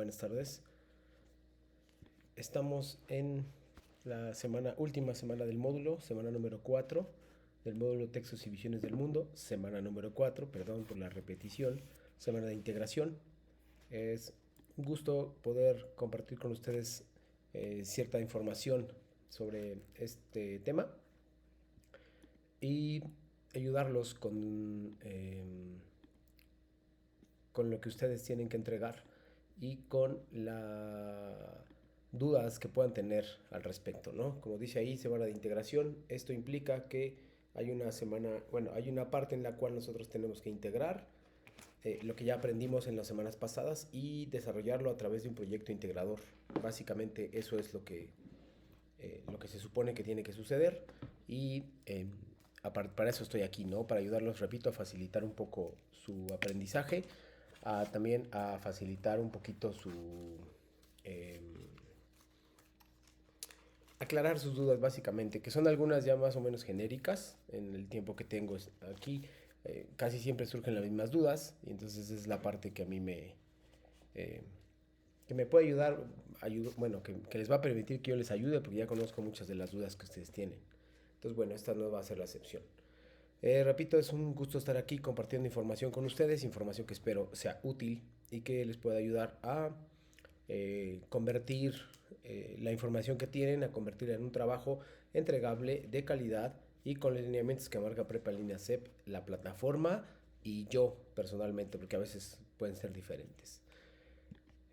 Buenas tardes. Estamos en la última semana del módulo, semana número 4 del módulo Textos y Visiones del Mundo, semana número 4, perdón por la repetición, semana de integración. Es un gusto poder compartir con ustedes cierta información sobre este tema y ayudarlos con lo que ustedes tienen que entregar y con las dudas que puedan tener al respecto, ¿no? Como dice ahí, semana de integración, esto implica que hay una semana, bueno, hay una parte en la cual nosotros tenemos que integrar lo que ya aprendimos en las semanas pasadas y desarrollarlo a través de un proyecto integrador. Básicamente eso es lo que se supone que tiene que suceder y para eso estoy aquí, ¿no? Para ayudarlos, repito, a facilitar un poco su aprendizaje, también a facilitar un poquito eh, aclarar sus dudas básicamente, que son algunas ya más o menos genéricas en el tiempo que tengo aquí. Casi siempre surgen las mismas dudas y entonces es la parte que a mí eh, que me puede ayudar, bueno, que les va a permitir que yo les ayude porque ya conozco muchas de las dudas que ustedes tienen. Entonces, bueno, esta no va a ser la excepción. Repito, es un gusto estar aquí compartiendo información con ustedes, información que espero sea útil y que les pueda ayudar a convertir la información que tienen, a convertirla en un trabajo entregable de calidad y con los lineamientos que marca Prepa Línea CEP, la plataforma y yo personalmente, porque a veces pueden ser diferentes.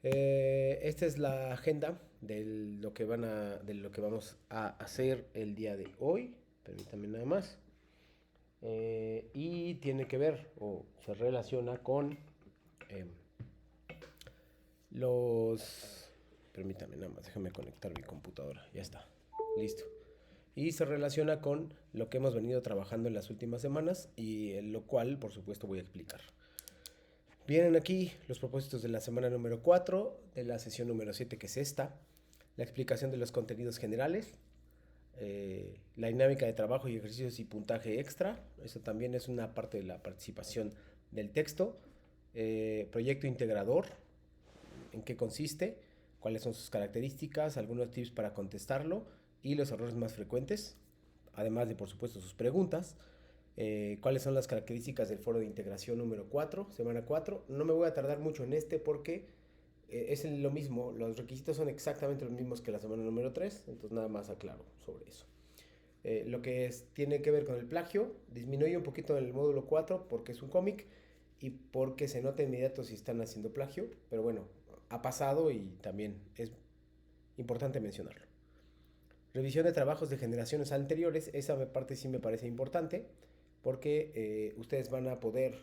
Esta es la agenda de lo que vamos a hacer el día de hoy. Permítanme nada más. Y tiene que ver o se relaciona con eh, los... Permítanme nada más, déjame conectar mi computadora. Ya está, listo. Y se relaciona con lo que hemos venido trabajando en las últimas semanas y lo cual, por supuesto, voy a explicar. Vienen aquí los propósitos de la semana número 4, de la sesión número 7, que es esta, la explicación de los contenidos generales, la dinámica de trabajo y ejercicios y puntaje extra, eso también es una parte de la participación del texto, proyecto integrador, en qué consiste, cuáles son sus características, algunos tips para contestarlo y los errores más frecuentes, además de por supuesto sus preguntas. Cuáles son las características del foro de integración número 4, semana 4. No me voy a tardar mucho en este porque es lo mismo, los requisitos son exactamente los mismos que la semana número 3, entonces nada más aclaro sobre eso. Lo que tiene que ver con el plagio, disminuye un poquito en el módulo 4 porque es un cómic y porque se nota inmediato si están haciendo plagio, pero bueno, ha pasado y también es importante mencionarlo. Revisión de trabajos de generaciones anteriores, esa parte sí me parece importante porque ustedes van a poder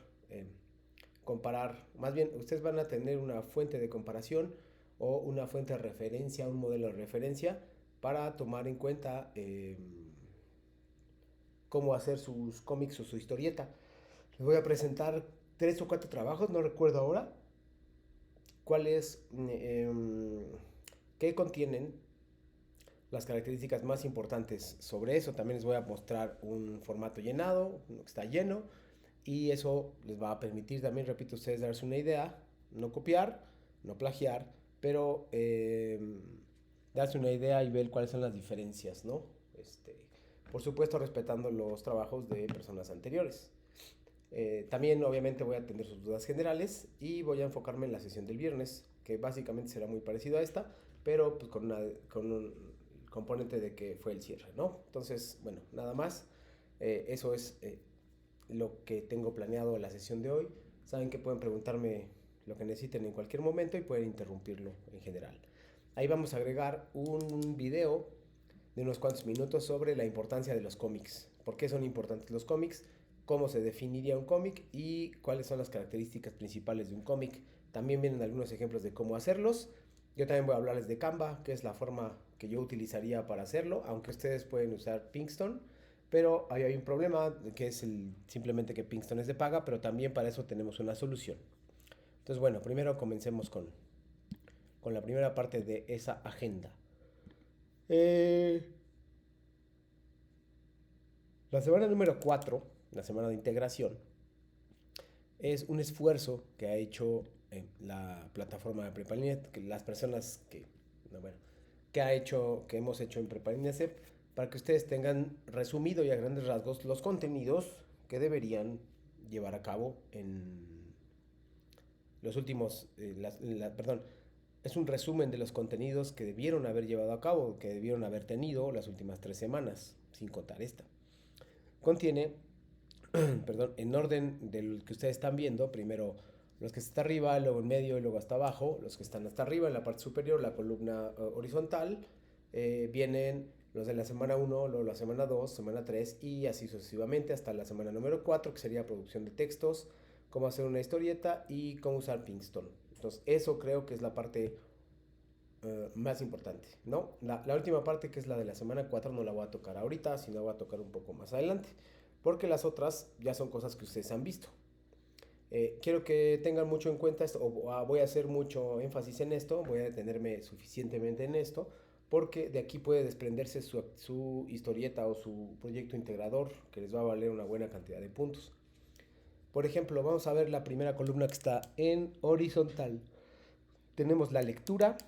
comparar, más bien ustedes van a tener una fuente de comparación o una fuente de referencia, un modelo de referencia para tomar en cuenta cómo hacer sus cómics o su historieta. Les voy a presentar 3 o 4 trabajos, no recuerdo ahora, cuáles, qué contienen las características más importantes sobre eso. También les voy a mostrar un formato llenado, uno que está lleno, y eso les va a permitir también, repito, ustedes darse una idea, no copiar, no plagiar, pero darse una idea y ver cuáles son las diferencias, ¿no? Por supuesto, respetando los trabajos de personas anteriores. También obviamente voy a atender sus dudas generales y voy a enfocarme en la sesión del viernes, que básicamente será muy parecido a esta, pero pues con un componente de que fue el cierre, ¿no? Entonces, bueno, nada más. Eso es lo que tengo planeado la sesión de hoy. Saben que pueden preguntarme lo que necesiten en cualquier momento y pueden interrumpirlo en general. Ahí vamos a agregar un video de unos cuantos minutos sobre la importancia de los cómics. ¿Por qué son importantes los cómics? Cómo se definiría un cómic y cuáles son las características principales de un cómic. También vienen algunos ejemplos de cómo hacerlos. Yo también voy a hablarles de Canva, que es la forma que yo utilizaría para hacerlo, aunque ustedes pueden usar Pinkston, pero ahí hay un problema, que es simplemente que Pinkston es de paga, pero también para eso tenemos una solución. Entonces, bueno, primero comencemos con la primera parte de esa agenda. Eh, la semana número 4, la semana de integración, es un esfuerzo que ha hecho la plataforma de Prepalinet, que las personas que, no, bueno, que hemos hecho en Prepalinet, para que ustedes tengan resumido y a grandes rasgos los contenidos que deberían llevar a cabo en los últimos, perdón, es un resumen de los contenidos que debieron haber llevado a cabo, que debieron haber tenido las últimas 3 semanas, sin contar esta. Contiene, perdón, en orden del que ustedes están viendo, primero los que están arriba, luego en medio y luego hasta abajo. Los que están hasta arriba, en la parte superior, la columna horizontal, vienen los de la semana 1, luego la semana 2, semana 3 y así sucesivamente hasta la semana número 4, que sería producción de textos, cómo hacer una historieta y cómo usar Pinkston. Entonces, eso creo que es la parte más importante, ¿no? La última parte, que es la de la semana 4, no la voy a tocar ahorita, sino la voy a tocar un poco más adelante, porque las otras ya son cosas que ustedes han visto. Quiero que tengan mucho en cuenta esto, o voy a hacer mucho énfasis en esto, voy a detenerme suficientemente en esto, porque de aquí puede desprenderse su historieta o su proyecto integrador, que les va a valer una buena cantidad de puntos. Por ejemplo, vamos a ver la primera columna que está en horizontal. Tenemos la lectura,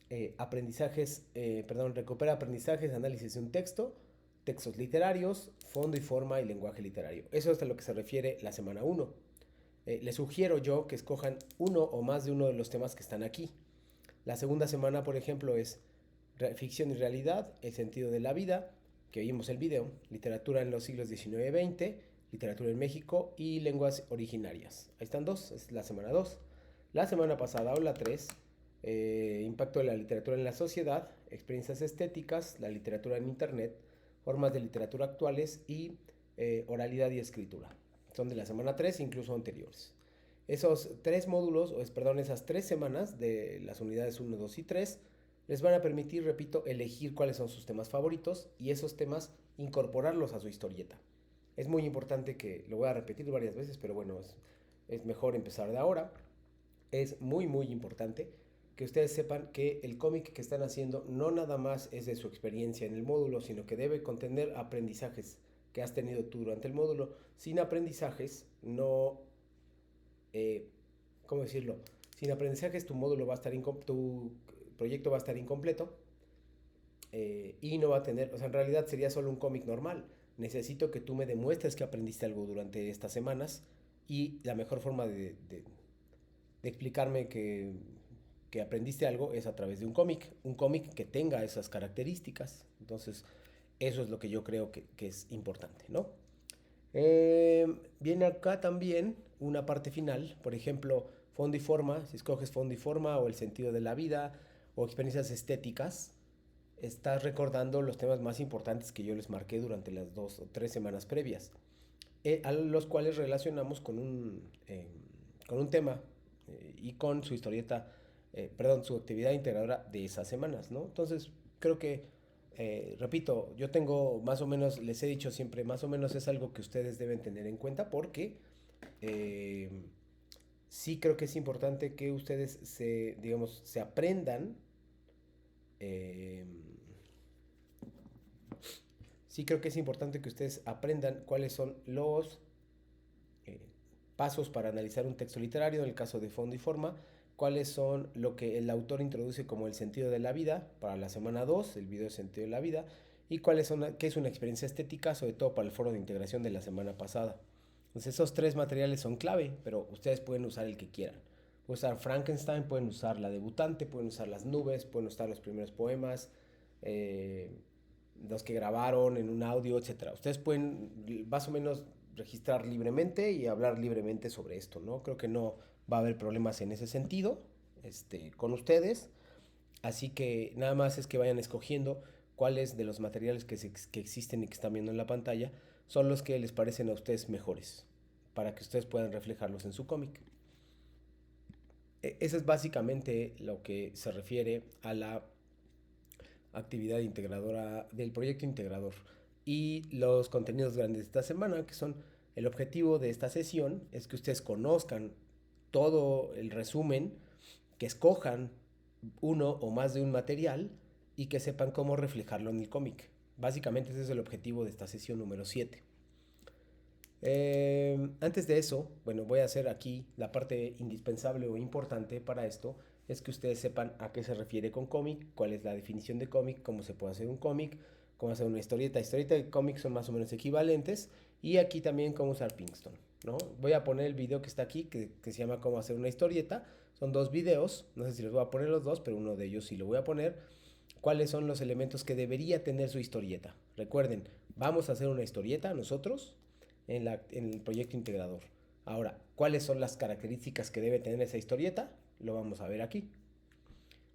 recupera aprendizajes, análisis de un texto, textos literarios, fondo y forma y lenguaje literario. Eso es a lo que se refiere la semana 1. Les sugiero yo que escojan uno o más de uno de los temas que están aquí. La segunda semana, por ejemplo, es ficción y realidad, el sentido de la vida, que vimos el video, literatura en los siglos XIX y XX, literatura en México y lenguas originarias. Ahí están dos, es la semana 2. La semana pasada, o la 3, impacto de la literatura en la sociedad, experiencias estéticas, la literatura en internet, formas de literatura actuales y oralidad y escritura. Son de la semana 3, incluso anteriores. Esos 3 módulos, esas 3 semanas de las unidades 1, 2 y 3 les van a permitir, repito, elegir cuáles son sus temas favoritos y esos temas incorporarlos a su historieta. Es muy importante, que lo voy a repetir varias veces, pero bueno, es mejor empezar de ahora. Es muy importante que ustedes sepan que el cómic que están haciendo no nada más es de su experiencia en el módulo, sino que debe contener aprendizajes que has tenido tú durante el módulo. Sin aprendizajes, no... ¿cómo decirlo? Sin aprendizajes tu módulo va a estar tu proyecto va a estar incompleto, y no va a tener, o sea, en realidad sería solo un cómic normal. Necesito que tú me demuestres que aprendiste algo durante estas semanas, y la mejor forma de explicarme que aprendiste algo es a través de un cómic que tenga esas características. Entonces, eso es lo que yo creo que es importante, ¿no? Viene acá también una parte final, por ejemplo, fondo y forma. Si escoges fondo y forma, o el sentido de la vida, o experiencias estéticas, estás recordando los temas más importantes que yo les marqué durante las 2 o 3 semanas previas, a los cuales relacionamos con un tema, y con su historieta, su actividad integradora de esas semanas, ¿no? Entonces, creo que, repito, yo tengo más o menos, les he dicho siempre, más o menos es algo que ustedes deben tener en cuenta, porque sí creo que es importante que ustedes se aprendan, eh, sí creo que es importante que ustedes aprendan cuáles son los eh, pasos para analizar un texto literario, en el caso de fondo y forma, cuáles son lo que el autor introduce como el sentido de la vida para la semana 2, el video de sentido de la vida, y qué es una experiencia estética, sobre todo para el foro de integración de la semana pasada. Entonces, esos 3 materiales son clave, pero ustedes pueden usar el que quieran. Pueden usar Frankenstein, pueden usar la debutante, pueden usar las nubes, pueden usar los primeros poemas, los que grabaron en un audio, etcétera. Ustedes pueden más o menos registrar libremente y hablar libremente sobre esto, ¿no? Creo que no va a haber problemas en ese sentido, con ustedes. Así que nada más es que vayan escogiendo cuáles de los materiales que existen y que están viendo en la pantalla son los que les parecen a ustedes mejores, para que ustedes puedan reflejarlos en su cómic. Eso es básicamente lo que se refiere a la actividad integradora del proyecto integrador. Y los contenidos grandes de esta semana, que son el objetivo de esta sesión, es que ustedes conozcan todo el resumen, que escojan uno o más de un material y que sepan cómo reflejarlo en el cómic. Básicamente ese es el objetivo de esta sesión número 7. Antes de eso, bueno, voy a hacer aquí la parte indispensable o importante para esto, es que ustedes sepan a qué se refiere con cómic, cuál es la definición de cómic, cómo se puede hacer un cómic, cómo hacer una historieta. Historieta y cómic son más o menos equivalentes. Y aquí también cómo usar Pinkston, ¿no? Voy a poner el video que está aquí, que se llama cómo hacer una historieta. Son dos videos, no sé si los voy a poner los dos, pero uno de ellos sí lo voy a poner. ¿Cuáles son los elementos que debería tener su historieta? Recuerden, vamos a hacer una historieta nosotros en el proyecto integrador. Ahora, ¿cuáles son las características que debe tener esa historieta? Lo vamos a ver aquí.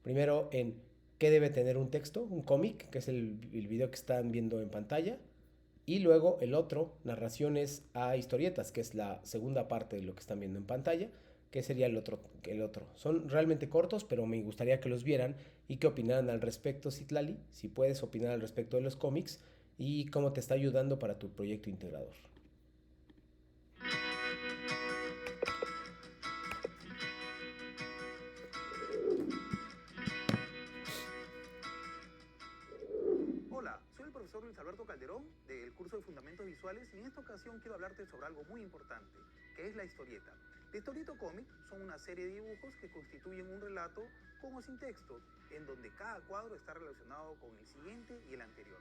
Primero, en qué debe tener un texto, un cómic, que es el video que están viendo en pantalla. Y luego el otro, narraciones a historietas, que es la segunda parte de lo que están viendo en pantalla, que sería el otro. Son realmente cortos, pero me gustaría que los vieran y que opinaran al respecto, Citlali, si puedes opinar al respecto de los cómics y cómo te está ayudando para tu proyecto integrador. Hola, soy el profesor Luis Alberto Calderón del curso de Fundamentos Visuales y en esta ocasión quiero hablarte sobre algo muy importante, que es la historieta. La historieta o cómic son una serie de dibujos que constituyen un relato con o sin texto, en donde cada cuadro está relacionado con el siguiente y el anterior.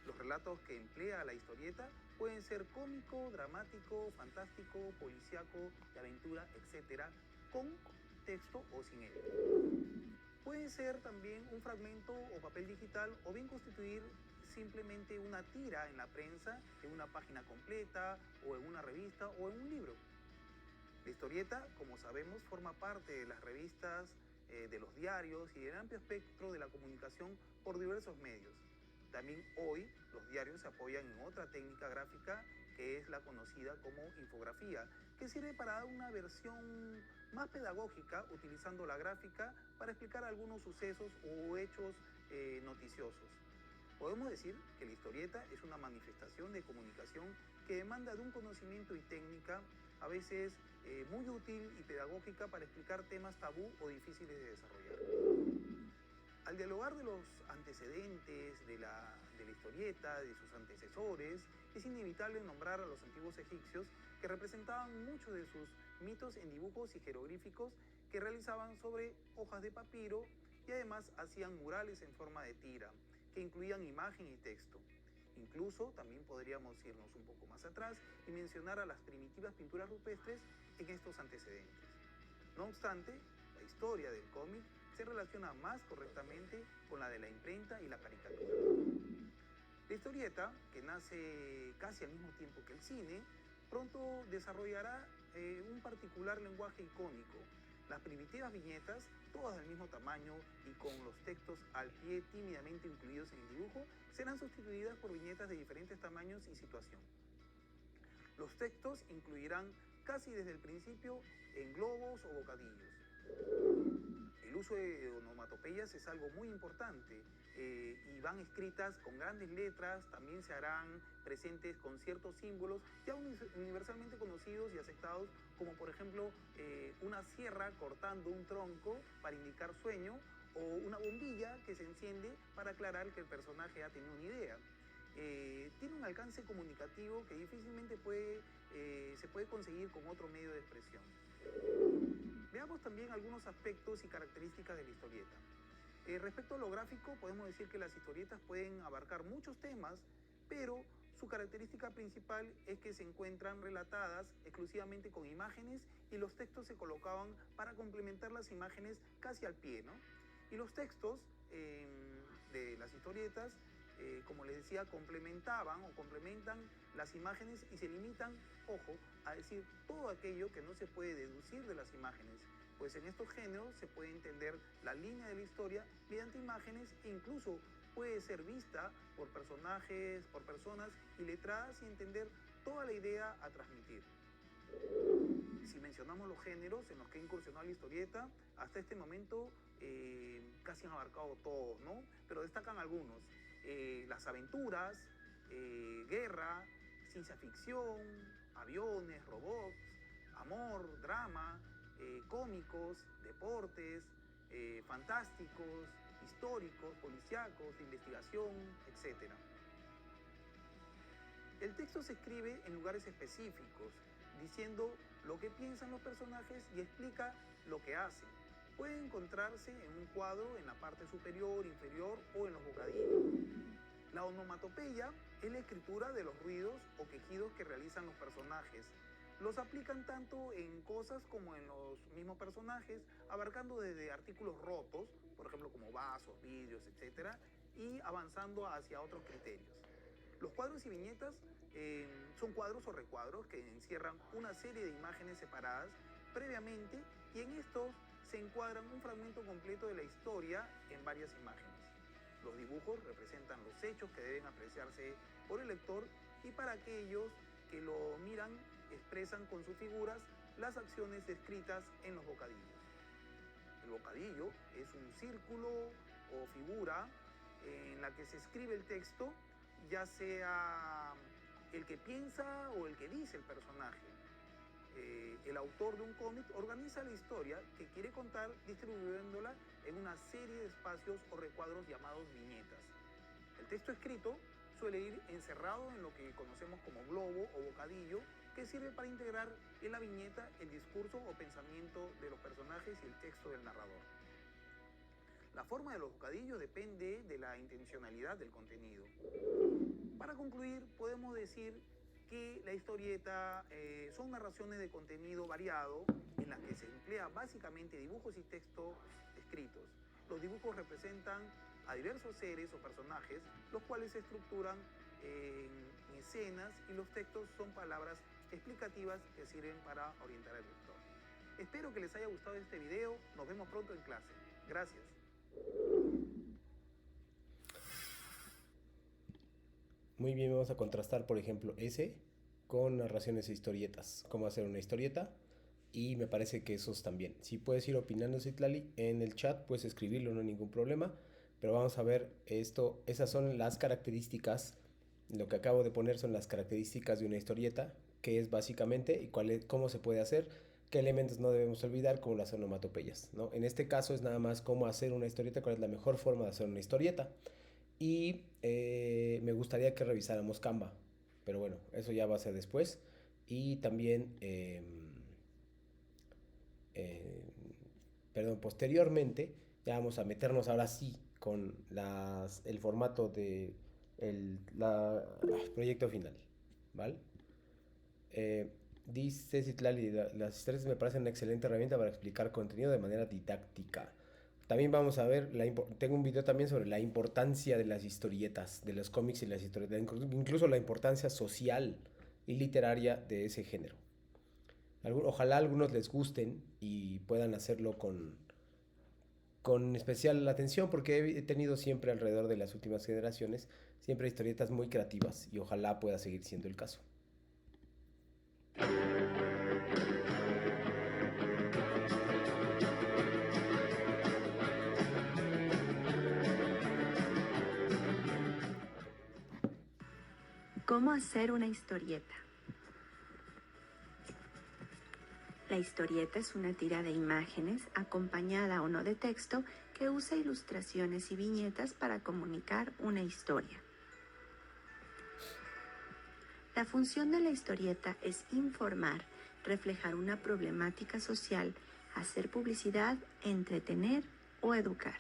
Los relatos que emplea la historieta pueden ser cómico, dramático, fantástico, policíaco, de aventura, etc., con texto o sin él. Puede ser también un fragmento o papel digital o bien constituir simplemente una tira en la prensa, en una página completa o en una revista o en un libro. La historieta, como sabemos, forma parte de las revistas, de los diarios y del amplio espectro de la comunicación por diversos medios. También hoy los diarios se apoyan en otra técnica gráfica que es la conocida como infografía, que sirve para dar una versión más pedagógica utilizando la gráfica para explicar algunos sucesos o hechos noticiosos. Podemos decir que la historieta es una manifestación de comunicación que demanda de un conocimiento y técnica a veces muy útil y pedagógica para explicar temas tabú o difíciles de desarrollar. Al dialogar de los antecedentes de la historieta, de sus antecesores, es inevitable nombrar a los antiguos egipcios que representaban muchos de sus mitos en dibujos y jeroglíficos que realizaban sobre hojas de papiro y además hacían murales en forma de tira, que incluían imagen y texto. Incluso también podríamos irnos un poco más atrás y mencionar a las primitivas pinturas rupestres en estos antecedentes. No obstante, la historia del cómic se relaciona más correctamente con la de la imprenta y la caricatura. La historieta, que nace casi al mismo tiempo que el cine, pronto desarrollará un particular lenguaje icónico. Las primitivas viñetas, todas del mismo tamaño y con los textos al pie tímidamente incluidos en el dibujo, serán sustituidas por viñetas de diferentes tamaños y situación. Los textos incluirán casi desde el principio en globos o bocadillos. El uso de onomatopeyas es algo muy importante y van escritas con grandes letras, también se harán presentes con ciertos símbolos ya universalmente conocidos y aceptados, como por ejemplo una sierra cortando un tronco para indicar sueño o una bombilla que se enciende para aclarar que el personaje ha tenido una idea. Tiene un alcance comunicativo que difícilmente se puede conseguir con otro medio de expresión. Veamos también algunos aspectos y características de la historieta. Respecto a lo gráfico, podemos decir que las historietas pueden abarcar muchos temas, pero su característica principal es que se encuentran relatadas exclusivamente con imágenes y los textos se colocaban para complementar las imágenes casi al pie, ¿no? Y los textos de las historietas, como les decía, complementaban o complementan las imágenes y se limitan, ojo, a decir todo aquello que no se puede deducir de las imágenes, pues en estos géneros se puede entender la línea de la historia mediante imágenes e incluso puede ser vista por personajes, por personas iletradas y entender toda la idea a transmitir. Si mencionamos los géneros en los que ha incursionado la historieta, hasta este momento casi han abarcado todos, ¿no? Pero destacan algunos. Las aventuras, guerra, ciencia ficción, aviones, robots, amor, drama, cómicos, deportes, fantásticos, históricos, policíacos, de investigación, etc. El texto se escribe en lugares específicos, diciendo lo que piensan los personajes y explica lo que hacen. Puede encontrarse en un cuadro en la parte superior, inferior o en los bocadillos. La onomatopeya es la escritura de los ruidos o quejidos que realizan los personajes. Los aplican tanto en cosas como en los mismos personajes, abarcando desde artículos rotos, por ejemplo como vasos, vidrios, etc., y avanzando hacia otros criterios. Los cuadros y viñetas son cuadros o recuadros que encierran una serie de imágenes separadas previamente y en estos se encuadran un fragmento completo de la historia en varias imágenes. Los dibujos representan los hechos que deben apreciarse por el lector y para aquellos que lo miran expresan con sus figuras las acciones descritas en los bocadillos. El bocadillo es un círculo o figura en la que se escribe el texto, ya sea el que piensa o el que dice el personaje. El autor de un cómic organiza la historia que quiere contar distribuyéndola en una serie de espacios o recuadros llamados viñetas. El texto escrito suele ir encerrado en lo que conocemos como globo o bocadillo, que sirve para integrar en la viñeta el discurso o pensamiento de los personajes y el texto del narrador. La forma de los bocadillos depende de la intencionalidad del contenido. Para concluir, podemos decir que la historieta son narraciones de contenido variado en las que se emplea básicamente dibujos y textos escritos. Los dibujos representan a diversos seres o personajes, los cuales se estructuran en escenas y los textos son palabras explicativas que sirven para orientar al lector. Espero que les haya gustado este video, nos vemos pronto en clase. Gracias. Muy bien, vamos a contrastar, por ejemplo, ese con narraciones e historietas. Cómo hacer una historieta. Y me parece que esos también. Si puedes ir opinando, Citlali, en el chat, puedes escribirlo, no hay ningún problema. Pero vamos a ver esto. Esas son las características. Lo que acabo de poner son las características de una historieta. Que es básicamente y cómo se puede hacer. Qué elementos no debemos olvidar, como las onomatopeyas, ¿no? En este caso es nada más cómo hacer una historieta, cuál es la mejor forma de hacer una historieta. Y me gustaría que revisáramos Canva, pero bueno, eso ya va a ser después. Y también, posteriormente, ya vamos a meternos ahora sí con el formato de proyecto final, ¿vale? Dice Citlali, las historias me parecen una excelente herramienta para explicar contenido de manera didáctica. También vamos a ver, tengo un video también sobre la importancia de las historietas, de los cómics y las historietas, incluso la importancia social y literaria de ese género. Ojalá a algunos les gusten y puedan hacerlo con especial atención, porque he tenido siempre alrededor de las últimas generaciones, siempre historietas muy creativas y ojalá pueda seguir siendo el caso. ¿Cómo hacer una historieta? La historieta es una tira de imágenes acompañada o no de texto que usa ilustraciones y viñetas para comunicar una historia. La función de la historieta es informar, reflejar una problemática social, hacer publicidad, entretener o educar.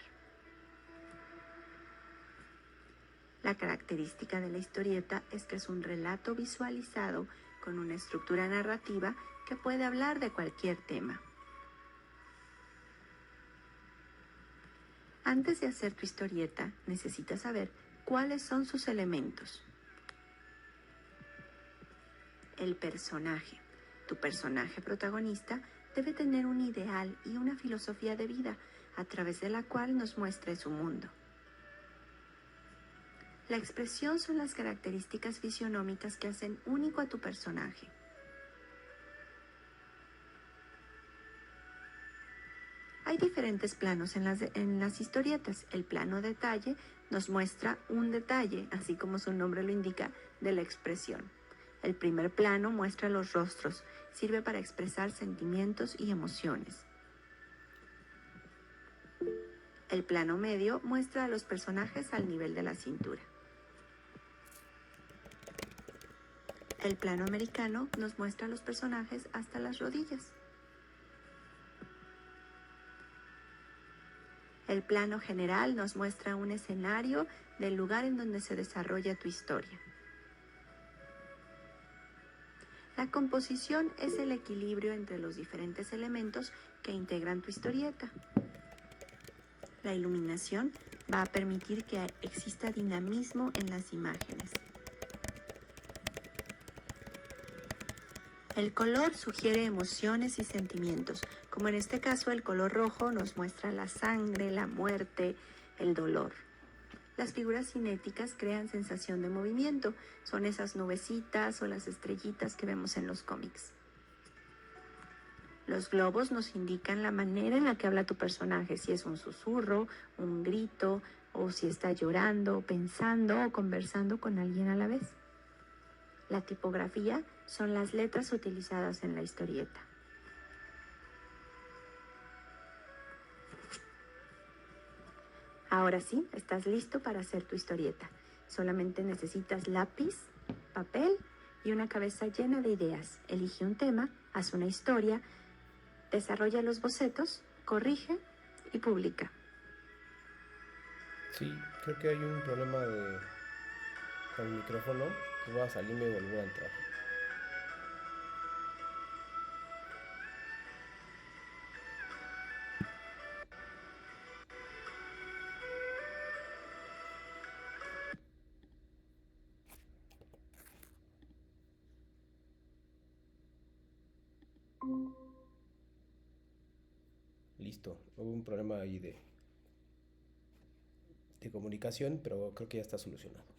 La característica de la historieta es que es un relato visualizado con una estructura narrativa que puede hablar de cualquier tema. Antes de hacer tu historieta, necesitas saber cuáles son sus elementos. El personaje. Tu personaje protagonista debe tener un ideal y una filosofía de vida a través de la cual nos muestre su mundo. La expresión son las características fisionómicas que hacen único a tu personaje. Hay diferentes planos en las historietas. El plano detalle nos muestra un detalle, así como su nombre lo indica, de la expresión. El primer plano muestra los rostros, sirve para expresar sentimientos y emociones. El plano medio muestra a los personajes al nivel de la cintura. El plano americano nos muestra a los personajes hasta las rodillas. El plano general nos muestra un escenario del lugar en donde se desarrolla tu historia. La composición es el equilibrio entre los diferentes elementos que integran tu historieta. La iluminación va a permitir que exista dinamismo en las imágenes. El color sugiere emociones y sentimientos, como en este caso el color rojo nos muestra la sangre, la muerte, el dolor. Las figuras cinéticas crean sensación de movimiento, son esas nubecitas o las estrellitas que vemos en los cómics. Los globos nos indican la manera en la que habla tu personaje, si es un susurro, un grito, o si está llorando, pensando o conversando con alguien a la vez. La tipografía son las letras utilizadas en la historieta. Ahora sí, estás listo para hacer tu historieta. Solamente necesitas lápiz, papel y una cabeza llena de ideas. Elige un tema, haz una historia, desarrolla los bocetos, corrige y publica. Sí, creo que hay un problema con el micrófono. Pues voy a salirme y volver a entrar. Listo, hubo un problema ahí de comunicación, pero creo que ya está solucionado.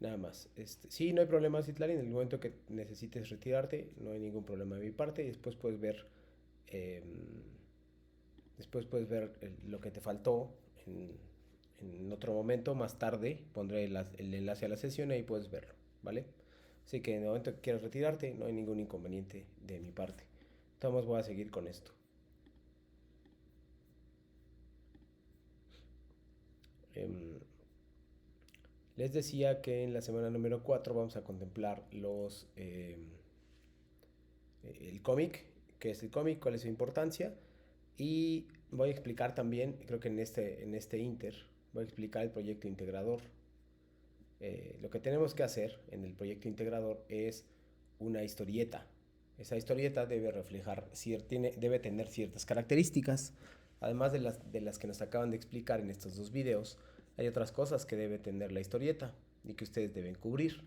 Nada más. Sí, no hay problema, Citlali. En el momento que necesites retirarte, no hay ningún problema de mi parte. Y eh, después puedes ver lo que te faltó en otro momento. Más tarde pondré el enlace a la sesión y ahí puedes verlo, ¿vale? Así que en el momento que quieras retirarte, no hay ningún inconveniente de mi parte. Entonces voy a seguir con esto. Les decía que en la semana número 4 vamos a contemplar el cómic, qué es el cómic, cuál es su importancia, y voy a explicar también, creo que en este inter, voy a explicar el proyecto integrador. Lo que tenemos que hacer en el proyecto integrador es una historieta. Esa historieta debe reflejar, debe tener ciertas características, además de las que nos acaban de explicar en estos dos videos. Hay otras cosas que debe tener la historieta y que ustedes deben cubrir.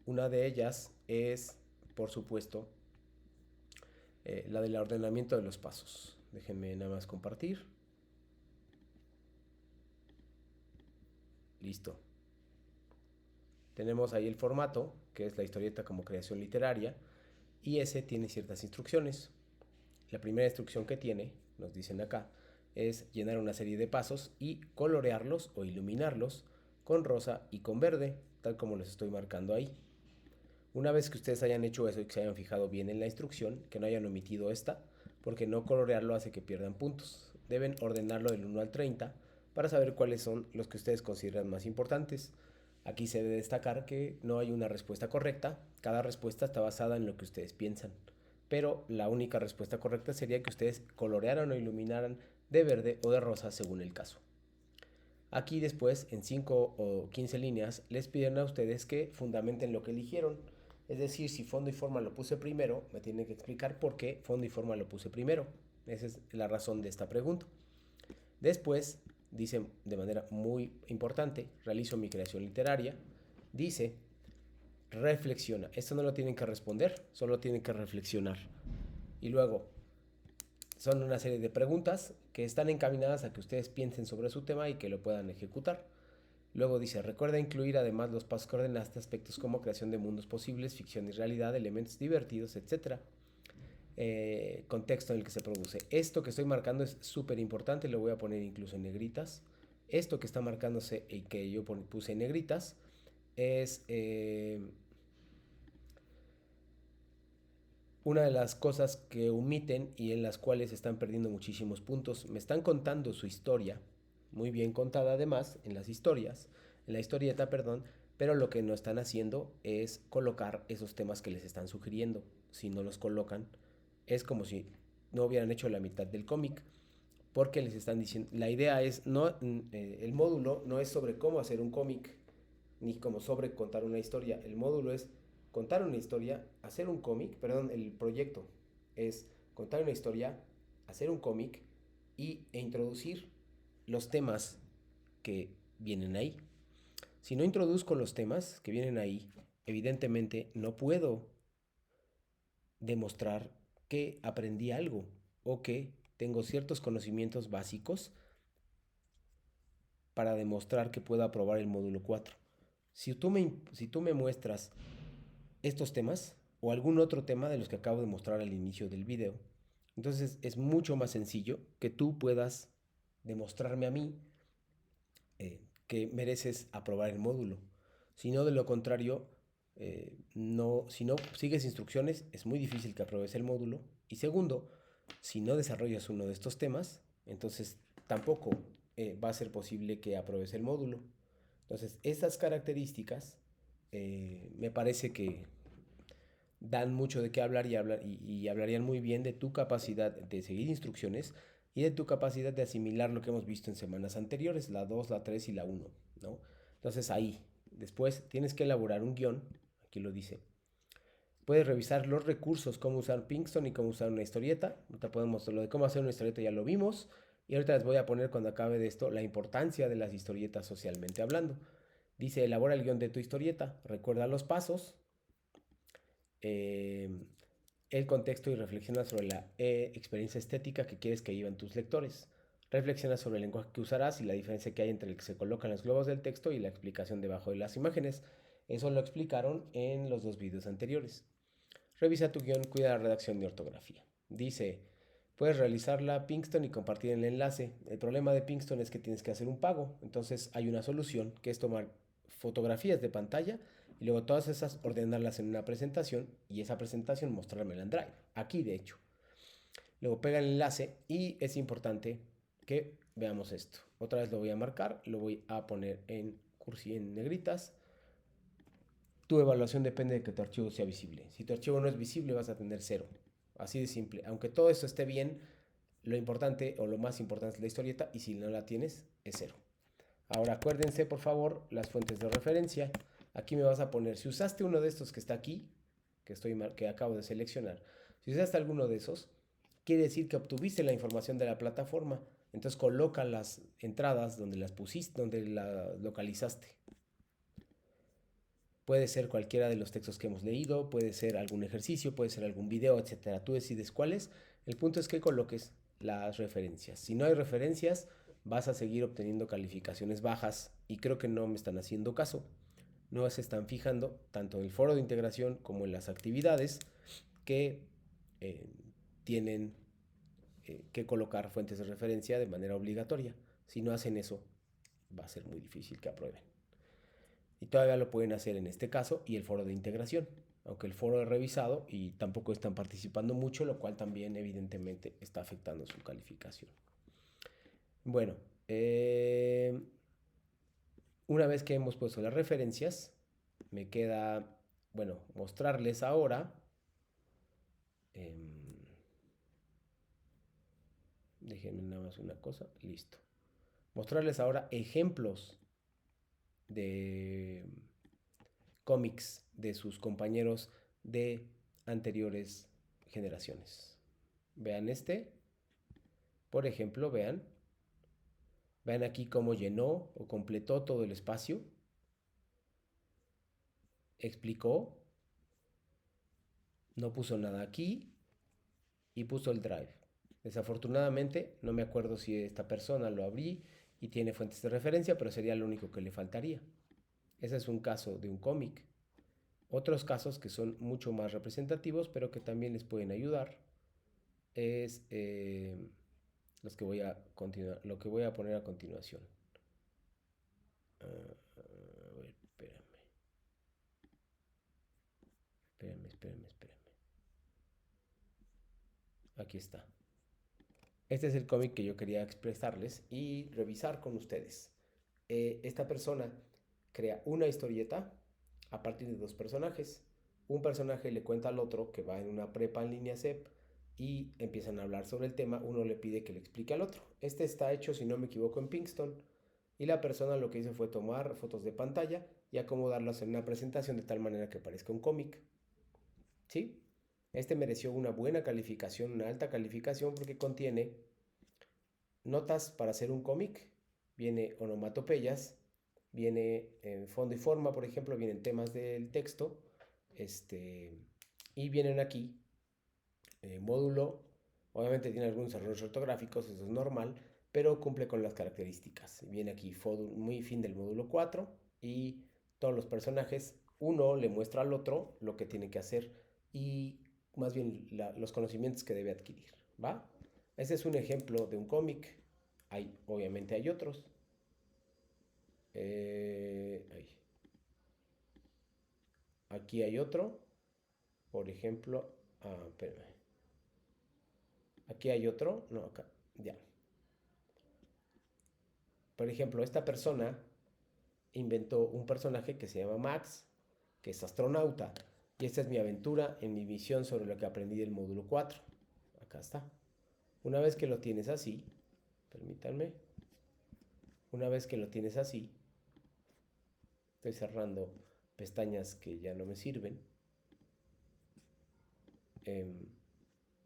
Una de ellas es, por supuesto, la del ordenamiento de los pasos. Déjenme nada más compartir. Listo. Tenemos ahí el formato, que es la historieta como creación literaria, y ese tiene ciertas instrucciones. La primera instrucción que tiene, nos dicen acá, es llenar una serie de pasos y colorearlos o iluminarlos con rosa y con verde, tal como los estoy marcando ahí. Una vez que ustedes hayan hecho eso y que se hayan fijado bien en la instrucción, que no hayan omitido esta, porque no colorearlo hace que pierdan puntos. Deben ordenarlo del 1 al 30 para saber cuáles son los que ustedes consideran más importantes. Aquí se debe destacar que no hay una respuesta correcta, cada respuesta está basada en lo que ustedes piensan, pero la única respuesta correcta sería que ustedes colorearan o iluminaran de verde o de rosa según el caso. Aquí después, en 5 o 15 líneas, les piden a ustedes que fundamenten lo que eligieron. Es decir, si fondo y forma lo puse primero, me tienen que explicar por qué fondo y forma lo puse primero. Esa es la razón de esta pregunta. Después, dice de manera muy importante, realizo mi creación literaria. Dice, reflexiona. Esto no lo tienen que responder, solo tienen que reflexionar. Y luego, son una serie de preguntas que están encaminadas a que ustedes piensen sobre su tema y que lo puedan ejecutar. Luego dice, recuerda incluir además los pasos que ordenaste, aspectos como creación de mundos posibles, ficción y realidad, elementos divertidos, etc. Contexto en el que se produce. Esto que estoy marcando es súper importante, lo voy a poner incluso en negritas. Esto que está marcándose y que yo puse en negritas es una de las cosas que omiten y en las cuales están perdiendo muchísimos puntos. Me están contando su historia, muy bien contada además, en la historieta, pero lo que no están haciendo es colocar esos temas que les están sugiriendo. Si no los colocan, es como si no hubieran hecho la mitad del cómic, porque les están diciendo, la idea es, el módulo no es sobre cómo hacer un cómic, ni como sobre contar una historia. El módulo es contar una historia, hacer un cómic, perdón, el proyecto es contar una historia, hacer un cómic e introducir los temas que vienen ahí. Si no introduzco los temas que vienen ahí, evidentemente no puedo demostrar que aprendí algo o que tengo ciertos conocimientos básicos para demostrar que puedo aprobar el módulo 4. Si tú me muestras estos temas o algún otro tema de los que acabo de mostrar al inicio del video, entonces es mucho más sencillo que tú puedas demostrarme a mí que mereces aprobar el módulo. Si no, de lo contrario, si no sigues instrucciones, es muy difícil que apruebes el módulo. Y segundo, si no desarrollas uno de estos temas, entonces tampoco va a ser posible que apruebes el módulo. Entonces, estas características me parece que dan mucho de qué hablar y hablarían muy bien de tu capacidad de seguir instrucciones y de tu capacidad de asimilar lo que hemos visto en semanas anteriores, la 2, la 3 y la 1, ¿no? Entonces ahí, después tienes que elaborar un guión, aquí lo dice. Puedes revisar los recursos, cómo usar Pinkston y cómo usar una historieta. Ahorita podemos, lo de cómo hacer una historieta ya lo vimos. Y ahorita les voy a poner cuando acabe de esto la importancia de las historietas socialmente hablando. Dice, elabora el guión de tu historieta, recuerda los pasos, el contexto y reflexiona sobre la experiencia estética que quieres que vivan tus lectores. Reflexiona sobre el lenguaje que usarás y la diferencia que hay entre el que se colocan los globos del texto y la explicación debajo de las imágenes. Eso lo explicaron en los 2 videos anteriores. Revisa tu guión, cuida la redacción y ortografía. Dice, puedes realizarla Pinkston y compartir el enlace. El problema de Pinkston es que tienes que hacer un pago. Entonces hay una solución que es tomar fotografías de pantalla y luego todas esas ordenarlas en una presentación y esa presentación mostrármela en Drive. Aquí de hecho. Luego pega el enlace y es importante que veamos esto. Otra vez lo voy a marcar, lo voy a poner en cursi en negritas. Tu evaluación depende de que tu archivo sea visible. Si tu archivo no es visible vas a tener 0. Así de simple. Aunque todo esto esté bien, lo importante o lo más importante es la historieta y si no la tienes es 0. Ahora acuérdense por favor las fuentes de referencia. Aquí me vas a poner, si usaste uno de estos que está aquí, que acabo de seleccionar, si usaste alguno de esos, quiere decir que obtuviste la información de la plataforma. Entonces coloca las entradas donde las pusiste, donde las localizaste. Puede ser cualquiera de los textos que hemos leído, puede ser algún ejercicio, puede ser algún video, etcétera. Tú decides cuáles. El punto es que coloques las referencias. Si no hay referencias, vas a seguir obteniendo calificaciones bajas y creo que no me están haciendo caso. No se están fijando tanto en el foro de integración como en las actividades que tienen que colocar fuentes de referencia de manera obligatoria. Si no hacen eso, va a ser muy difícil que aprueben. Y todavía lo pueden hacer en este caso y el foro de integración, aunque el foro es revisado y tampoco están participando mucho, lo cual también evidentemente está afectando su calificación. Bueno, una vez que hemos puesto las referencias, me queda, bueno, mostrarles ahora, déjenme nada más una cosa, listo. Mostrarles ahora ejemplos de cómics de sus compañeros de anteriores generaciones. Vean este, por ejemplo, vean aquí cómo llenó o completó todo el espacio, explicó, no puso nada aquí y puso el drive. Desafortunadamente, no me acuerdo si esta persona lo abrí y tiene fuentes de referencia, pero sería lo único que le faltaría. Ese es un caso de un cómic. Otros casos que son mucho más representativos, pero que también les pueden ayudar, es lo que voy a poner a continuación. A ver, espérame. Aquí está. Este es el cómic que yo quería expresarles y revisar con ustedes. Esta persona crea una historieta a partir de dos personajes. Un personaje le cuenta al otro que va en una prepa en línea CEP y empiezan a hablar sobre el tema. Uno le pide que le explique al otro. Este está hecho, si no me equivoco, en Pinkston. Y la persona lo que hizo fue tomar fotos de pantalla y acomodarlas en una presentación de tal manera que parezca un cómic. ¿Sí? Este mereció una buena calificación, una alta calificación, porque contiene notas para hacer un cómic, viene onomatopeyas, viene en fondo y forma, por ejemplo, vienen temas del texto, y vienen aquí módulo, obviamente tiene algunos errores ortográficos, eso es normal, pero cumple con las características. Viene aquí muy fin del módulo 4 y todos los personajes, uno le muestra al otro lo que tiene que hacer y más bien los conocimientos que debe adquirir, ¿va? Ese es un ejemplo de un cómic. Obviamente hay otros. Aquí hay otro. Por ejemplo, espérame. Aquí hay otro. No, acá. Ya. Por ejemplo, esta persona inventó un personaje que se llama Max, que es astronauta. Y esta es mi aventura en mi visión sobre lo que aprendí del módulo 4. Acá está. Una vez que lo tienes así, permítanme. Una vez que lo tienes así, estoy cerrando pestañas que ya no me sirven.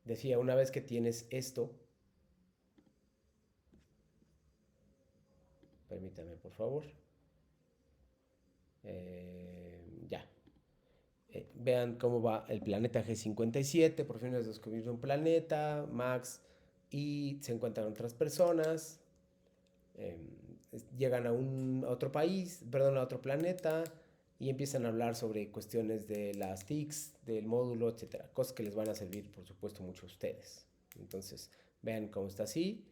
Decía, una vez que tienes esto, permítame por favor. Ya. Vean cómo va el planeta G57. Por fin has descubierto un planeta, Max, y se encuentran otras personas. Llegan a otro país, perdón, a otro planeta y empiezan a hablar sobre cuestiones de las TICs, del módulo, etcétera. Cosas que les van a servir, por supuesto, mucho a ustedes. Entonces, vean cómo está así.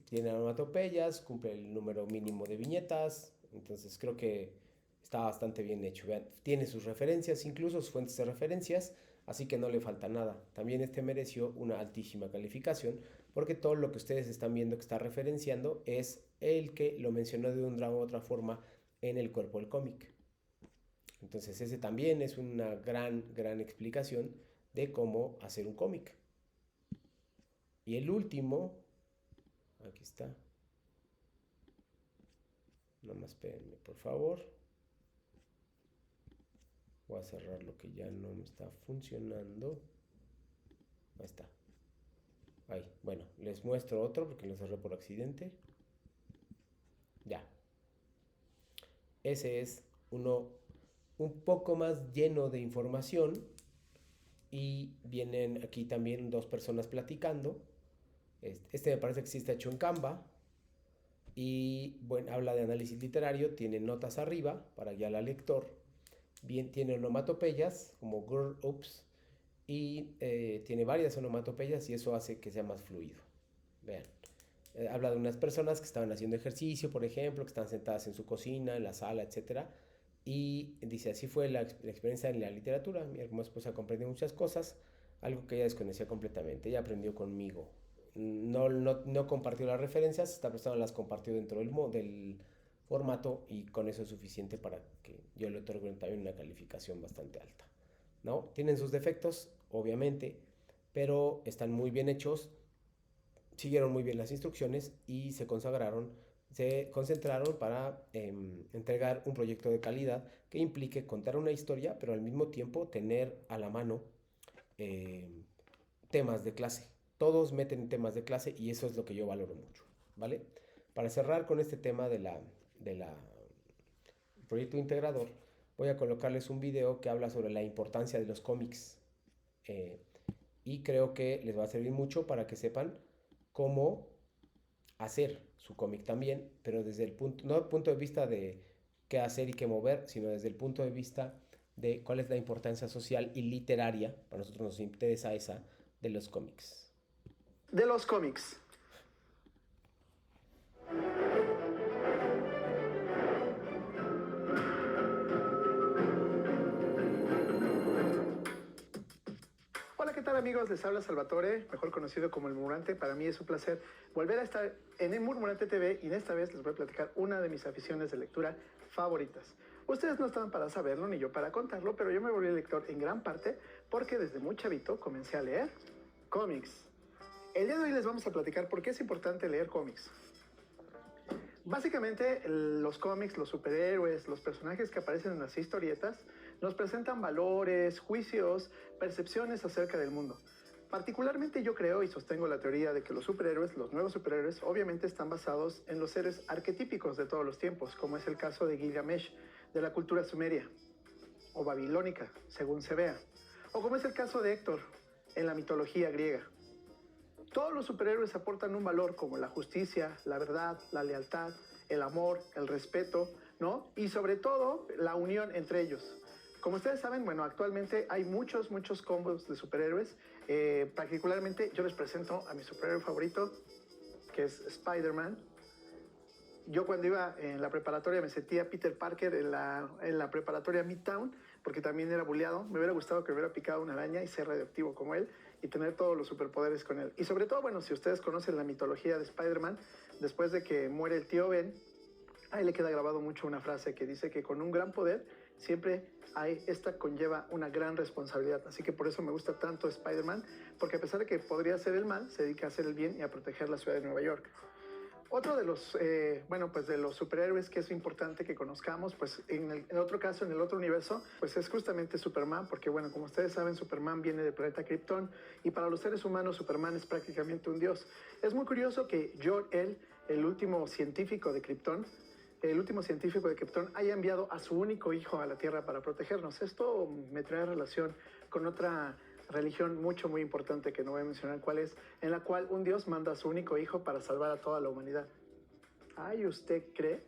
Tiene onomatopeyas, cumple el número mínimo de viñetas. Entonces, creo que está bastante bien hecho. Vean, tiene sus referencias, incluso sus fuentes de referencias, así que no le falta nada. También este mereció una altísima calificación, porque todo lo que ustedes están viendo que está referenciando es el que lo mencionó de una u otra forma en el cuerpo del cómic. Entonces ese también es una gran explicación de cómo hacer un cómic. Y el último, aquí está. Nomás espérenme, por favor. Voy a cerrar lo que ya no me está funcionando. Ahí está. Ahí, bueno, les muestro otro porque lo cerré por accidente. Ya. Ese es uno un poco más lleno de información y vienen aquí también dos personas platicando. Este me parece que sí está hecho en Canva y bueno, habla de análisis literario, tiene notas arriba para guiar al lector. Bien, tiene onomatopeyas como girl, ups, y tiene varias onomatopeyas y eso hace que sea más fluido. Vean, habla de unas personas que estaban haciendo ejercicio, por ejemplo, que están sentadas en su cocina, en la sala, etcétera. Y dice, así fue la experiencia en la literatura. Mi hermosa esposa comprendió muchas cosas, algo que ella desconocía completamente. Ella aprendió conmigo. No compartió las referencias, esta persona las compartió dentro del formato y con eso es suficiente para que yo le otorgue también una calificación bastante alta, ¿no? Tienen sus defectos, obviamente, pero están muy bien hechos, siguieron muy bien las instrucciones y se concentraron para entregar un proyecto de calidad que implique contar una historia, pero al mismo tiempo tener a la mano temas de clase. Todos meten temas de clase y eso es lo que yo valoro mucho, ¿vale? Para cerrar con este tema del proyecto integrador, voy a colocarles un video que habla sobre la importancia de los cómics. Y creo que les va a servir mucho para que sepan cómo hacer su cómic también, pero desde el punto, no el punto de vista de qué hacer y qué mover, sino desde el punto de vista de cuál es la importancia social y literaria, para nosotros nos interesa esa, de los cómics. De los cómics. ¿qué tal amigos? Les habla Salvatore, mejor conocido como El Murmurante. Para mí es un placer volver a estar en El Murmurante TV y en esta vez les voy a platicar una de mis aficiones de lectura favoritas. Ustedes no estaban para saberlo ni yo para contarlo, pero yo me volví lector en gran parte porque desde muy chavito comencé a leer cómics. El día de hoy les vamos a platicar por qué es importante leer cómics. Básicamente, los cómics, los superhéroes, los personajes que aparecen en las historietas, nos presentan valores, juicios, percepciones acerca del mundo. Particularmente yo creo y sostengo la teoría de que los superhéroes, los nuevos superhéroes, obviamente están basados en los seres arquetípicos de todos los tiempos, como es el caso de Gilgamesh, de la cultura sumeria, o babilónica, según se vea, o como es el caso de Héctor, en la mitología griega. Todos los superhéroes aportan un valor como la justicia, la verdad, la lealtad, el amor, el respeto, ¿no? Y sobre todo, la unión entre ellos. Como ustedes saben, bueno, actualmente hay muchos combos de superhéroes. Particularmente, yo les presento a mi superhéroe favorito, que es Spider-Man. Yo cuando iba en la preparatoria me sentía Peter Parker en la preparatoria Midtown, porque también era bulleado. Me hubiera gustado que me hubiera picado una araña y ser radioactivo como él y tener todos los superpoderes con él. Y sobre todo, bueno, si ustedes conocen la mitología de Spider-Man, después de que muere el tío Ben, ahí le queda grabado mucho una frase que dice que con un gran poder siempre esta conlleva una gran responsabilidad. Así que por eso me gusta tanto Spider-Man, porque a pesar de que podría hacer el mal, se dedica a hacer el bien y a proteger la ciudad de Nueva York. Otro de los, de los superhéroes que es importante que conozcamos, pues en otro caso, en el otro universo, pues es justamente Superman, porque bueno, como ustedes saben, Superman viene del planeta Krypton y para los seres humanos Superman es prácticamente un dios. Es muy curioso que Jor-El, el último científico de Krypton, haya enviado a su único hijo a la Tierra para protegernos. Esto me trae relación con otra religión muy importante que no voy a mencionar cuál es, en la cual un dios manda a su único hijo para salvar a toda la humanidad. Ay, ¿usted cree?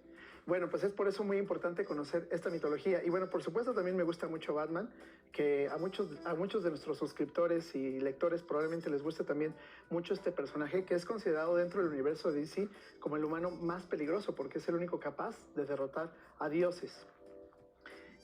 Bueno, pues es por eso muy importante conocer esta mitología. Y bueno, por supuesto también me gusta mucho Batman, que a muchos de nuestros suscriptores y lectores probablemente les guste también mucho este personaje, que es considerado dentro del universo de DC como el humano más peligroso, porque es el único capaz de derrotar a dioses.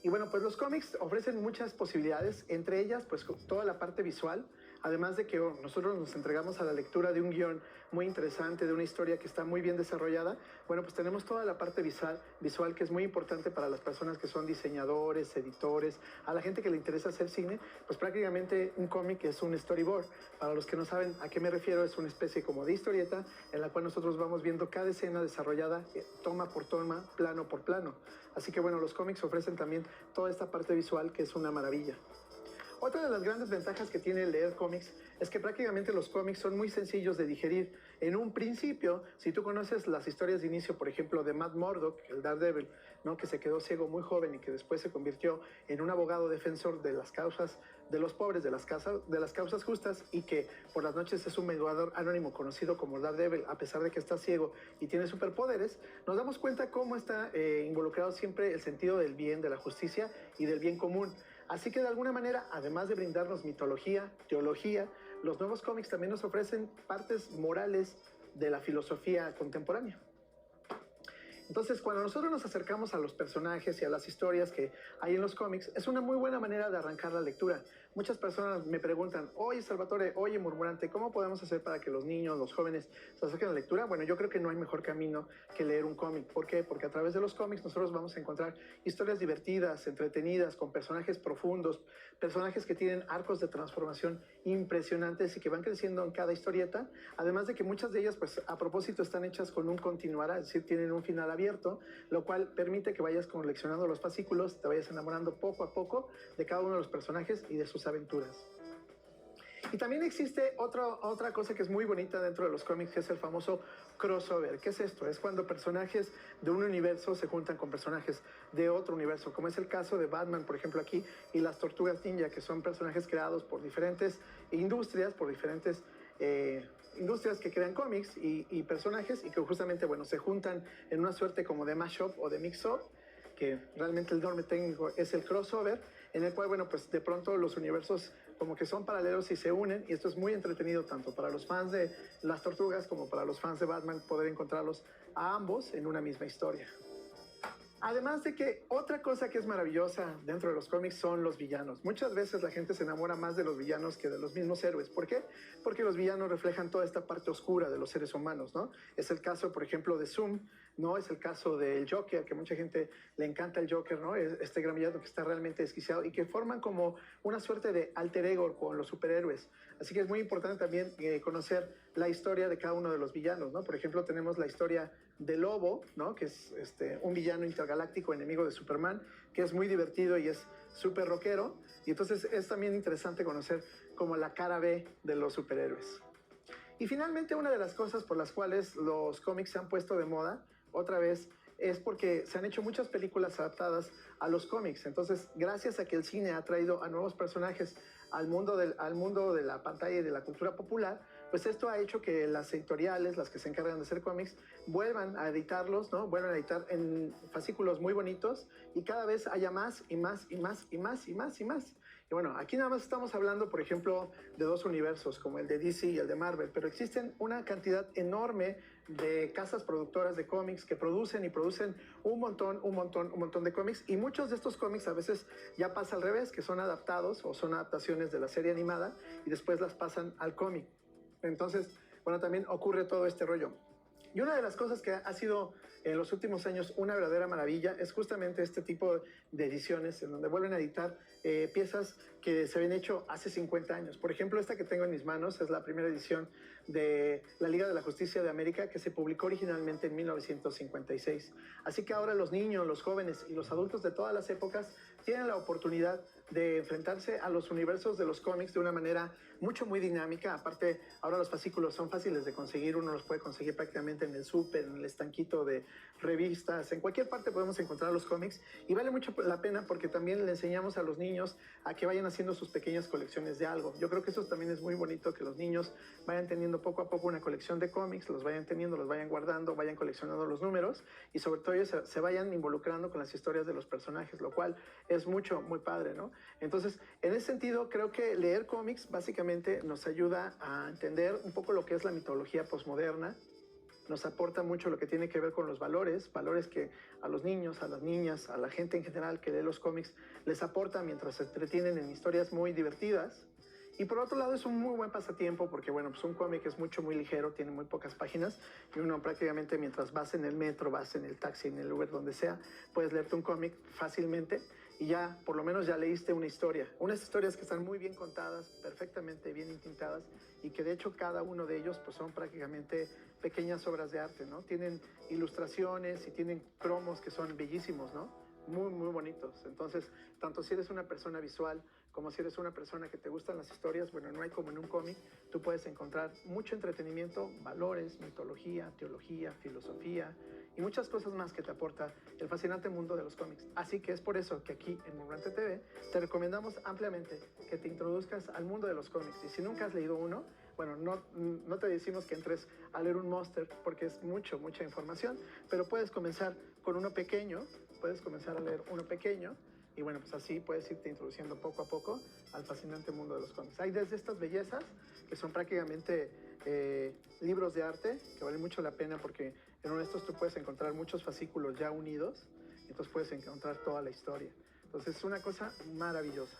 Y bueno, pues los cómics ofrecen muchas posibilidades, entre ellas pues toda la parte visual, además de que nosotros nos entregamos a la lectura de un guión muy interesante, de una historia que está muy bien desarrollada. Bueno, pues tenemos toda la parte visual que es muy importante para las personas que son diseñadores, editores, a la gente que le interesa hacer cine, pues prácticamente un cómic es un storyboard. Para los que no saben a qué me refiero, es una especie como de historieta en la cual nosotros vamos viendo cada escena desarrollada toma por toma, plano por plano. Así que bueno, los cómics ofrecen también toda esta parte visual que es una maravilla. Otra de las grandes ventajas que tiene el leer cómics es que prácticamente los cómics son muy sencillos de digerir. En un principio, si tú conoces las historias de inicio, por ejemplo, de Matt Murdock, el Daredevil, ¿no? Que se quedó ciego muy joven y que después se convirtió en un abogado defensor de las causas de los pobres, de las causas justas, y que por las noches es un vengador anónimo conocido como Daredevil, a pesar de que está ciego y tiene superpoderes, nos damos cuenta cómo está involucrado siempre el sentido del bien, de la justicia y del bien común. Así que de alguna manera, además de brindarnos mitología, teología, los nuevos cómics también nos ofrecen partes morales de la filosofía contemporánea. Entonces, cuando nosotros nos acercamos a los personajes y a las historias que hay en los cómics, es una muy buena manera de arrancar la lectura. Muchas personas me preguntan, oye Salvatore, oye Murmurante, ¿cómo podemos hacer para que los niños, los jóvenes se acerquen a la lectura? Bueno, yo creo que no hay mejor camino que leer un cómic. ¿Por qué? Porque a través de los cómics nosotros vamos a encontrar historias divertidas, entretenidas, con personajes profundos, personajes que tienen arcos de transformación impresionantes y que van creciendo en cada historieta, además de que muchas de ellas, pues a propósito, están hechas con un continuará, es decir, tienen un final abierto, lo cual permite que vayas coleccionando los fascículos, te vayas enamorando poco a poco de cada uno de los personajes y de sus aventuras. Y también existe otra cosa que es muy bonita dentro de los cómics, que es el famoso crossover. ¿Qué es esto? Es cuando personajes de un universo se juntan con personajes de otro universo, como es el caso de Batman, por ejemplo, aquí, y las Tortugas Ninja, que son personajes creados por diferentes industrias, industrias que crean cómics y personajes, y que justamente, bueno, se juntan en una suerte como de mashup o de mix-up, que realmente el nombre técnico es el crossover, en el cual, bueno, pues de pronto los universos como que son paralelos y se unen, y esto es muy entretenido tanto para los fans de las Tortugas como para los fans de Batman, poder encontrarlos a ambos en una misma historia. Además de que otra cosa que es maravillosa dentro de los cómics son los villanos. Muchas veces la gente se enamora más de los villanos que de los mismos héroes. ¿Por qué? Porque los villanos reflejan toda esta parte oscura de los seres humanos, ¿no? Es el caso, por ejemplo, de Zoom, ¿no? Es el caso del Joker, que mucha gente le encanta el Joker, ¿no? Este gran villano que está realmente desquiciado y que forman como una suerte de alter ego con los superhéroes. Así que es muy importante también conocer la historia de cada uno de los villanos, ¿no? Por ejemplo, tenemos la historia de Lobo, ¿no? Que es un villano intergaláctico enemigo de Superman, que es muy divertido y es súper rockero. Y entonces es también interesante conocer como la cara B de los superhéroes. Y finalmente, una de las cosas por las cuales los cómics se han puesto de moda, otra vez, es porque se han hecho muchas películas adaptadas a los cómics. Entonces, gracias a que el cine ha traído a nuevos personajes al mundo de la pantalla y de la cultura popular, pues esto ha hecho que las editoriales, las que se encargan de hacer cómics, vuelvan a editarlos, ¿no? Vuelvan a editar en fascículos muy bonitos y cada vez haya más y más y más y más y más y más. Y bueno, aquí nada más estamos hablando, por ejemplo, de dos universos, como el de DC y el de Marvel, pero existen una cantidad enorme de casas productoras de cómics que producen y producen un montón de cómics, y muchos de estos cómics a veces ya pasa al revés, que son adaptados o son adaptaciones de la serie animada y después las pasan al cómic. Entonces, bueno, también ocurre todo este rollo. Y una de las cosas que ha sido en los últimos años una verdadera maravilla es justamente este tipo de ediciones en donde vuelven a editar piezas que se habían hecho hace 50 años. Por ejemplo, esta que tengo en mis manos es la primera edición de la Liga de la Justicia de América, que se publicó originalmente en 1956. Así que ahora los niños, los jóvenes y los adultos de todas las épocas tienen la oportunidad de enfrentarse a los universos de los cómics de una manera muy dinámica. Aparte, ahora los fascículos son fáciles de conseguir, uno los puede conseguir prácticamente en el súper, en el estanquito de revistas, en cualquier parte podemos encontrar los cómics, y vale mucho la pena porque también le enseñamos a los niños a que vayan haciendo sus pequeñas colecciones de algo. Yo creo que eso también es muy bonito, que los niños vayan teniendo poco a poco una colección de cómics, los vayan teniendo, los vayan guardando, vayan coleccionando los números y sobre todo ellos se vayan involucrando con las historias de los personajes, lo cual es muy padre, ¿no? Entonces, en ese sentido, creo que leer cómics básicamente nos ayuda a entender un poco lo que es la mitología posmoderna, nos aporta mucho lo que tiene que ver con los valores que a los niños, a las niñas, a la gente en general que lee los cómics les aporta mientras se entretienen en historias muy divertidas. Y por otro lado es un muy buen pasatiempo porque, bueno, pues un cómic es muy ligero, tiene muy pocas páginas y uno prácticamente mientras vas en el metro, vas en el taxi, en el Uber, donde sea, puedes leerte un cómic fácilmente y ya, por lo menos ya leíste una historia. Unas historias que están muy bien contadas, perfectamente bien intintadas y que de hecho cada uno de ellos pues son prácticamente pequeñas obras de arte, ¿no? Tienen ilustraciones y tienen cromos que son bellísimos, ¿no? Muy bonitos. Entonces, tanto si eres una persona visual como si eres una persona que te gustan las historias, bueno, no hay como en un cómic, tú puedes encontrar mucho entretenimiento, valores, mitología, teología, filosofía y muchas cosas más que te aporta el fascinante mundo de los cómics. Así que es por eso que aquí en Murmurante TV te recomendamos ampliamente que te introduzcas al mundo de los cómics. Y si nunca has leído uno, bueno, no te decimos que entres a leer un Monster porque es mucha información, pero puedes comenzar con uno pequeño, puedes comenzar a leer uno pequeño y bueno, pues así puedes irte introduciendo poco a poco al fascinante mundo de los cómics. Hay desde estas bellezas que son prácticamente libros de arte que valen mucho la pena porque en uno de estos tú puedes encontrar muchos fascículos ya unidos y entonces puedes encontrar toda la historia. Entonces es una cosa maravillosa.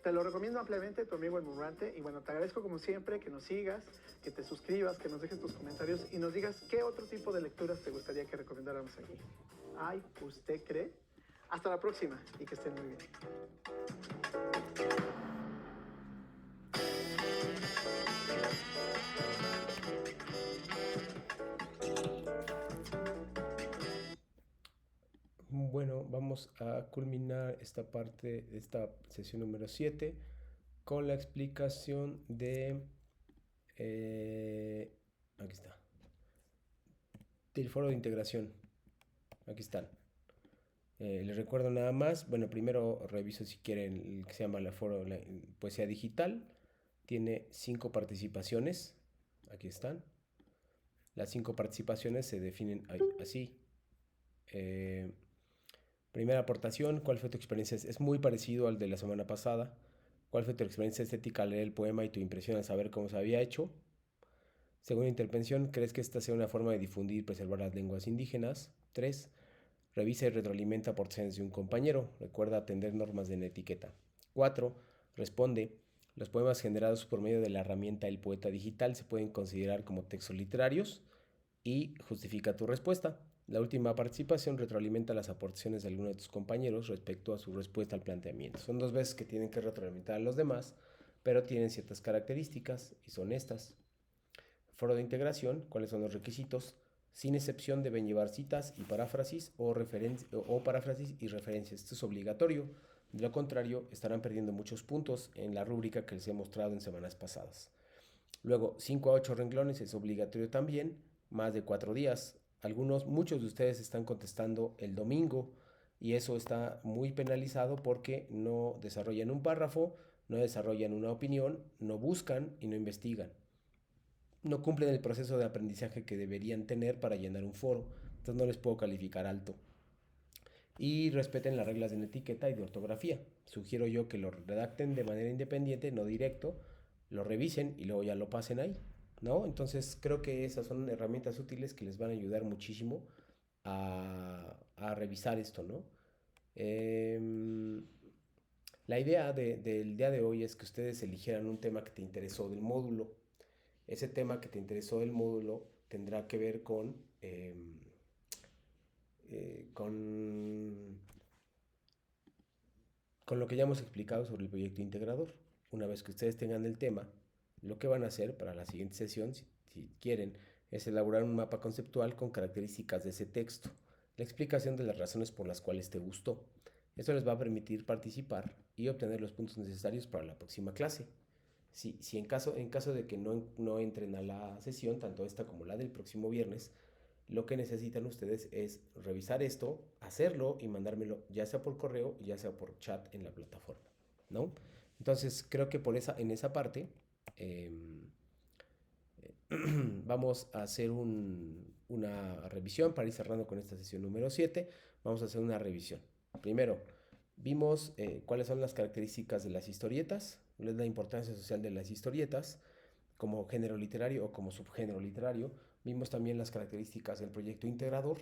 Te lo recomiendo ampliamente, tu amigo el Murmurante. Y bueno, te agradezco como siempre que nos sigas, que te suscribas, que nos dejes tus comentarios y nos digas qué otro tipo de lecturas te gustaría que recomendáramos aquí. Ay, ¿usted cree? Hasta la próxima y que estén muy bien. Bueno, vamos a culminar esta parte de esta sesión número 7 con la explicación de aquí está, del foro de integración. Aquí están. Les recuerdo nada más, bueno, primero reviso si quieren el que se llama la poesía digital. Tiene 5 participaciones. Aquí están. Las 5 participaciones se definen así. Primera aportación, ¿cuál fue tu experiencia? Es muy parecido al de la semana pasada. ¿Cuál fue tu experiencia estética al leer el poema y tu impresión al saber cómo se había hecho? Segunda intervención, ¿crees que esta sea una forma de difundir y preservar las lenguas indígenas? 3. Revisa y retroalimenta aportaciones de un compañero. Recuerda atender normas de etiqueta. 4. Responde. Los poemas generados por medio de la herramienta El Poeta Digital se pueden considerar como textos literarios y justifica tu respuesta. La última participación retroalimenta las aportaciones de alguno de tus compañeros respecto a su respuesta al planteamiento. Son 2 veces que tienen que retroalimentar a los demás, pero tienen ciertas características y son estas. Foro de integración, ¿cuáles son los requisitos? Sin excepción deben llevar citas y paráfrasis o paráfrasis y referencias. Esto es obligatorio. De lo contrario, estarán perdiendo muchos puntos en la rúbrica que les he mostrado en semanas pasadas. Luego, 5 a 8 renglones es obligatorio también, más de 4 días. Muchos de ustedes están contestando el domingo y eso está muy penalizado porque no desarrollan un párrafo, no desarrollan una opinión, no buscan y no investigan. No cumplen el proceso de aprendizaje que deberían tener para llenar un foro, entonces no les puedo calificar alto. Y respeten las reglas de etiqueta y de ortografía. Sugiero yo que lo redacten de manera independiente, no directo, lo revisen y luego ya lo pasen ahí, ¿no? Entonces creo que esas son herramientas útiles que les van a ayudar muchísimo a revisar esto, ¿no? La idea del día de hoy es que ustedes eligieran un tema que te interesó del módulo. Ese tema que te interesó del módulo tendrá que ver con lo que ya hemos explicado sobre el proyecto integrador. Una vez que ustedes tengan el tema, lo que van a hacer para la siguiente sesión, si quieren, es elaborar un mapa conceptual con características de ese texto, la explicación de las razones por las cuales te gustó. Esto les va a permitir participar y obtener los puntos necesarios para la próxima clase. Si en caso de que no entren a la sesión, tanto esta como la del próximo viernes, lo que necesitan ustedes es revisar esto, hacerlo y mandármelo ya sea por correo, ya sea por chat en la plataforma, ¿no? Entonces creo que en esa parte vamos a hacer una revisión para ir cerrando con esta sesión número 7. Vamos a hacer una revisión. Primero, vimos cuáles son las características de las historietas, cuál es la importancia social de las historietas como género literario o como subgénero literario. Vimos también las características del proyecto integrador,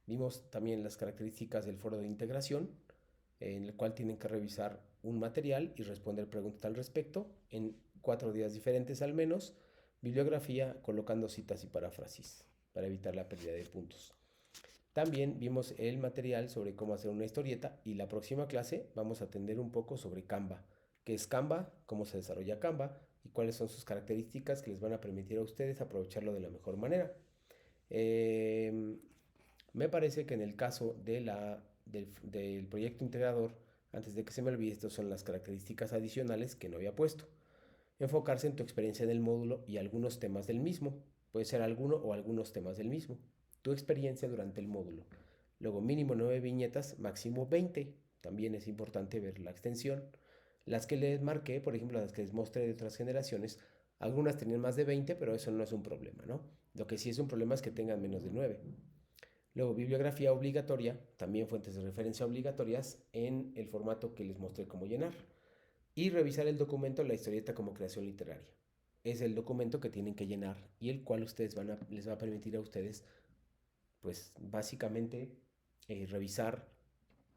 vimos también las características del foro de integración, en el cual tienen que revisar un material y responder preguntas al respecto en 4 días diferentes al menos, bibliografía colocando citas y paráfrasis para evitar la pérdida de puntos. También vimos el material sobre cómo hacer una historieta y la próxima clase vamos a atender un poco sobre Canva. ¿Qué es Canva? ¿Cómo se desarrolla Canva? Y cuáles son sus características que les van a permitir a ustedes aprovecharlo de la mejor manera. Me parece que en el caso del proyecto integrador, antes de que se me olvide, estas son las características adicionales que no había puesto. Enfocarse en tu experiencia en el módulo y algunos temas del mismo. Puede ser alguno o algunos temas del mismo. Tu experiencia durante el módulo. Luego mínimo 9 viñetas, máximo 20. También es importante ver la extensión. Las que les marqué, por ejemplo, las que les mostré de otras generaciones, algunas tenían más de 20, pero eso no es un problema, ¿no? Lo que sí es un problema es que tengan menos de 9. Luego, bibliografía obligatoria, también fuentes de referencia obligatorias en el formato que les mostré cómo llenar. Y revisar el documento La historieta como creación literaria. Es el documento que tienen que llenar y el cual les va a permitir a ustedes, pues básicamente, revisar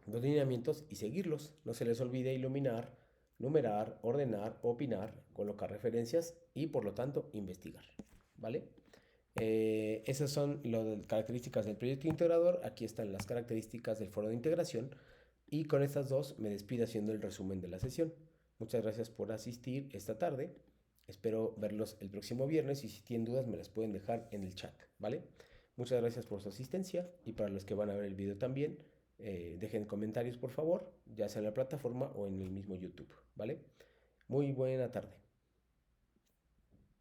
los lineamientos y seguirlos. No se les olvide iluminar, numerar, ordenar, opinar, colocar referencias y por lo tanto investigar, ¿vale? Esas son las características del proyecto integrador. Aquí están las características del foro de integración y con estas dos me despido haciendo el resumen de la sesión. Muchas gracias por asistir esta tarde. Espero verlos el próximo viernes y si tienen dudas me las pueden dejar en el chat, ¿vale? Muchas gracias por su asistencia y para los que van a ver el video también, dejen comentarios por favor, ya sea en la plataforma o en el mismo YouTube, ¿vale? Muy buena tarde.